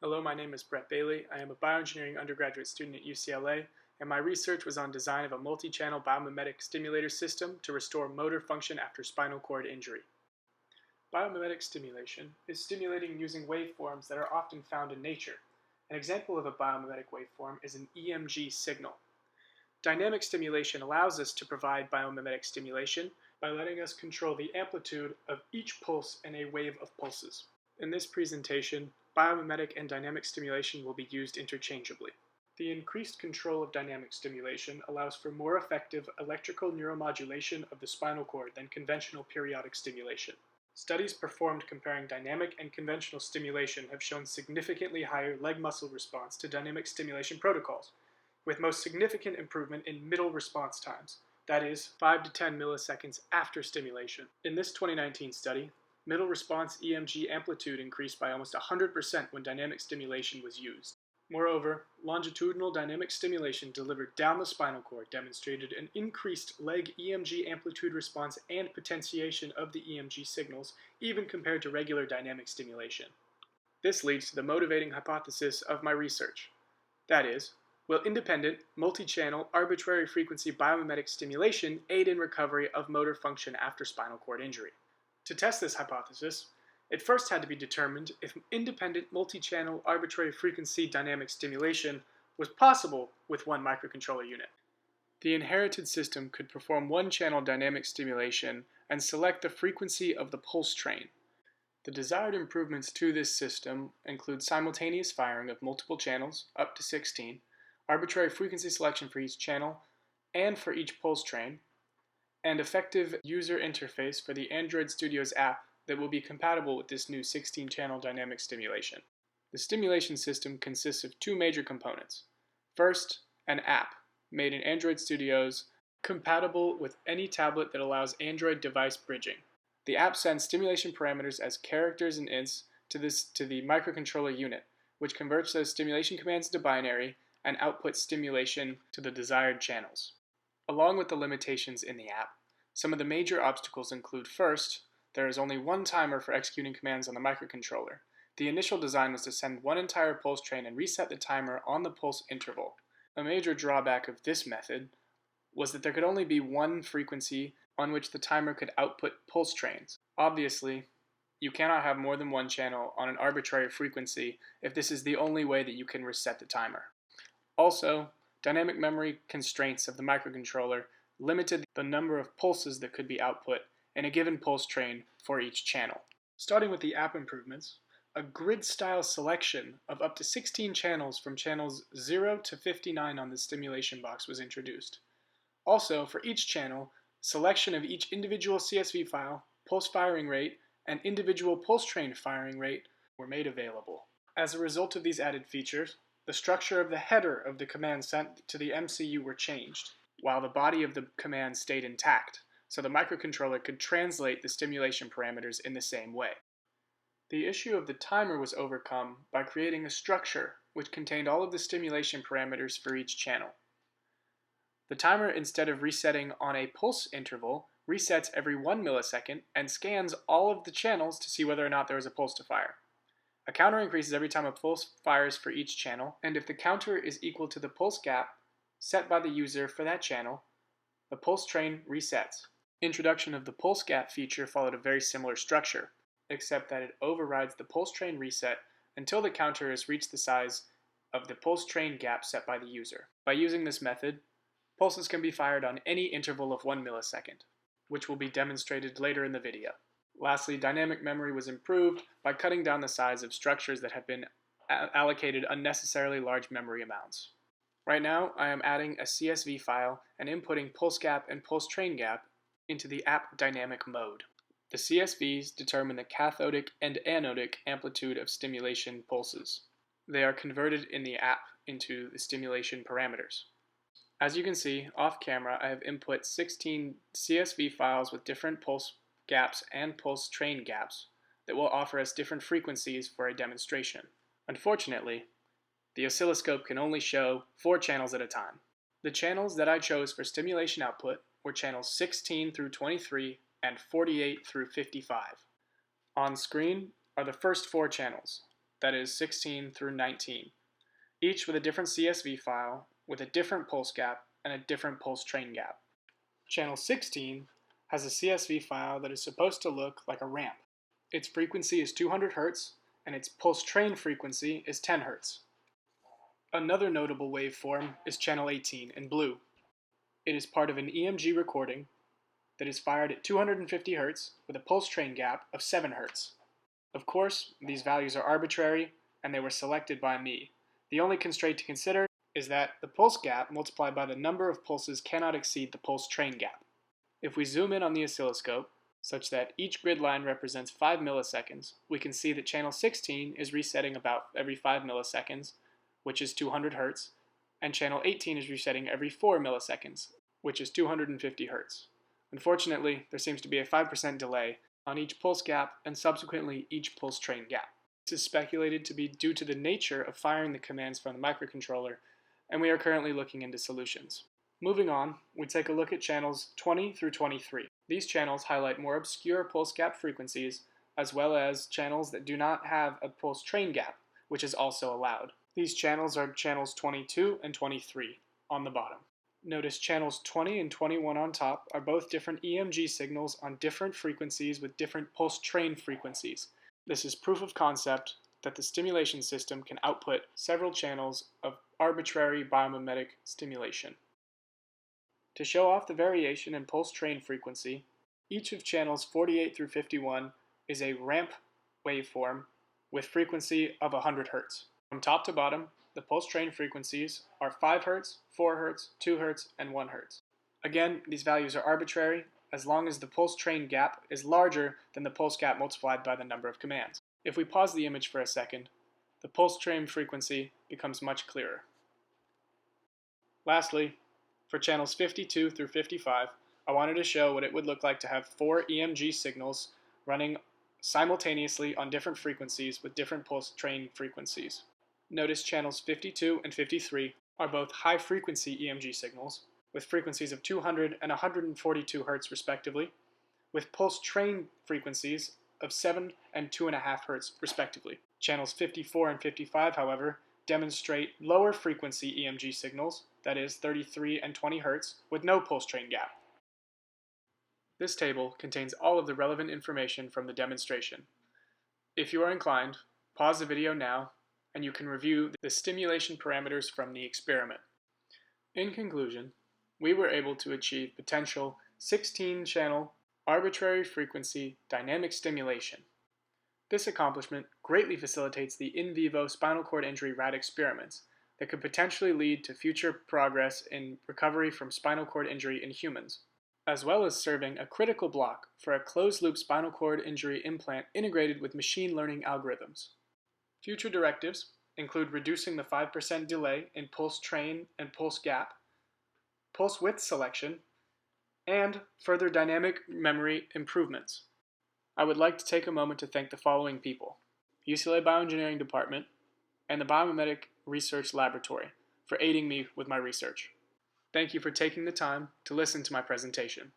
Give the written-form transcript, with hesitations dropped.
Hello, my name is Brett Bailey. I am a bioengineering undergraduate student at UCLA, and my research was on design of a multi-channel biomimetic stimulator system to restore motor function after spinal cord injury. Biomimetic stimulation is stimulating using waveforms that are often found in nature. An example of a biomimetic waveform is an EMG signal. Dynamic stimulation allows us to provide biomimetic stimulation by letting us control the amplitude of each pulse in a wave of pulses. In this presentation, biomimetic and dynamic stimulation will be used interchangeably. The increased control of dynamic stimulation allows for more effective electrical neuromodulation of the spinal cord than conventional periodic stimulation. Studies performed comparing dynamic and conventional stimulation have shown significantly higher leg muscle response to dynamic stimulation protocols, with most significant improvement in middle response times, that is, 5 to 10 milliseconds after stimulation. In this 2019 study, middle response EMG amplitude increased by almost 100% when dynamic stimulation was used. Moreover, longitudinal dynamic stimulation delivered down the spinal cord demonstrated an increased leg EMG amplitude response and potentiation of the EMG signals, even compared to regular dynamic stimulation. This leads to the motivating hypothesis of my research. That is, will independent, multi-channel, arbitrary frequency biomimetic stimulation aid in recovery of motor function after spinal cord injury? To test this hypothesis, it first had to be determined if independent, multi-channel, arbitrary frequency dynamic stimulation was possible with one microcontroller unit. The inherited system could perform one-channel dynamic stimulation and select the frequency of the pulse train. The desired improvements to this system include simultaneous firing of multiple channels, up to 16, arbitrary frequency selection for each channel and for each pulse train, and effective user interface for the Android Studios app that will be compatible with this new 16-channel dynamic stimulation. The stimulation system consists of two major components. First, an app made in Android Studios compatible with any tablet that allows Android device bridging. The app sends stimulation parameters as characters and ints to the microcontroller unit, which converts those stimulation commands into binary and outputs stimulation to the desired channels. Along with the limitations in the app, some of the major obstacles include: first, there is only one timer for executing commands on the microcontroller. The initial design was to send one entire pulse train and reset the timer on the pulse interval. A major drawback of this method was that there could only be one frequency on which the timer could output pulse trains. Obviously, you cannot have more than one channel on an arbitrary frequency if this is the only way that you can reset the timer. Also, dynamic memory constraints of the microcontroller limited the number of pulses that could be output in a given pulse train for each channel. Starting with the app improvements, a grid-style selection of up to 16 channels from channels 0 to 59 on the stimulation box was introduced. Also, for each channel, selection of each individual CSV file, pulse firing rate, and individual pulse train firing rate were made available. As a result of these added features, the structure of the header of the command sent to the MCU were changed, while the body of the command stayed intact, so the microcontroller could translate the stimulation parameters in the same way. The issue of the timer was overcome by creating a structure which contained all of the stimulation parameters for each channel. The timer, instead of resetting on a pulse interval, resets every 1 millisecond and scans all of the channels to see whether or not there is a pulse to fire. A counter increases every time a pulse fires for each channel, and if the counter is equal to the pulse gap set by the user for that channel, the pulse train resets. Introduction of the pulse gap feature followed a very similar structure, except that it overrides the pulse train reset until the counter has reached the size of the pulse train gap set by the user. By using this method, pulses can be fired on any interval of 1 millisecond, which will be demonstrated later in the video. Lastly, dynamic memory was improved by cutting down the size of structures that have been allocated unnecessarily large memory amounts. Right now, I am adding a CSV file and inputting pulse gap and pulse train gap into the app dynamic mode. The CSVs determine the cathodic and anodic amplitude of stimulation pulses. They are converted in the app into the stimulation parameters. As you can see, off camera, I have input 16 CSV files with different pulse gaps and pulse train gaps that will offer us different frequencies for a demonstration. Unfortunately, the oscilloscope can only show 4 channels at a time. The channels that I chose for stimulation output were channels 16 through 23 and 48 through 55. On screen are the first 4 channels. that is 16 through 19, each with a different CSV file with a different pulse gap and a different pulse train gap. Channel 16 has a CSV file that is supposed to look like a ramp. Its frequency is 200 Hz and its pulse train frequency is 10 Hz. Another notable waveform is channel 18 in blue. It is part of an EMG recording that is fired at 250 Hz with a pulse train gap of 7 Hz. Of course, these values are arbitrary and they were selected by me. The only constraint to consider is that the pulse gap multiplied by the number of pulses cannot exceed the pulse train gap. If we zoom in on the oscilloscope, such that each grid line represents 5 milliseconds, we can see that channel 16 is resetting about every 5 milliseconds, which is 200 Hz, and channel 18 is resetting every 4 milliseconds, which is 250 Hz. Unfortunately, there seems to be a 5% delay on each pulse gap and subsequently each pulse train gap. This is speculated to be due to the nature of firing the commands from the microcontroller, and we are currently looking into solutions. Moving on, we take a look at channels 20 through 23. These channels highlight more obscure pulse gap frequencies, as well as channels that do not have a pulse train gap, which is also allowed. These channels are channels 22 and 23 on the bottom. Notice channels 20 and 21 on top are both different EMG signals on different frequencies with different pulse train frequencies. This is proof of concept that the stimulation system can output several channels of arbitrary biomimetic stimulation. To show off the variation in pulse train frequency, each of channels 48 through 51 is a ramp waveform with frequency of 100 Hz. From top to bottom, the pulse train frequencies are 5 Hz, 4 Hz, 2 Hz, and 1 Hz. Again, these values are arbitrary as long as the pulse train gap is larger than the pulse gap multiplied by the number of commands. If we pause the image for a second, the pulse train frequency becomes much clearer. Lastly, for channels 52 through 55, I wanted to show what it would look like to have 4 EMG signals running simultaneously on different frequencies with different pulse train frequencies. Notice channels 52 and 53 are both high-frequency EMG signals, with frequencies of 200 and 142 Hz respectively, with pulse train frequencies of 7 and 2.5 Hz respectively. Channels 54 and 55, however, demonstrate lower frequency EMG signals, that is 33 and 20 Hz, with no pulse train gap. This table contains all of the relevant information from the demonstration. If you are inclined, pause the video now and you can review the stimulation parameters from the experiment. In conclusion, we were able to achieve potential 16-channel arbitrary frequency dynamic stimulation. This accomplishment greatly facilitates the in vivo spinal cord injury rat experiments that could potentially lead to future progress in recovery from spinal cord injury in humans, as well as serving a critical block for a closed-loop spinal cord injury implant integrated with machine learning algorithms. Future directives include reducing the 5% delay in pulse train and pulse gap, pulse width selection, and further dynamic memory improvements. I would like to take a moment to thank the following people: UCLA Bioengineering Department and the Biomimetic Research Laboratory for aiding me with my research. Thank you for taking the time to listen to my presentation.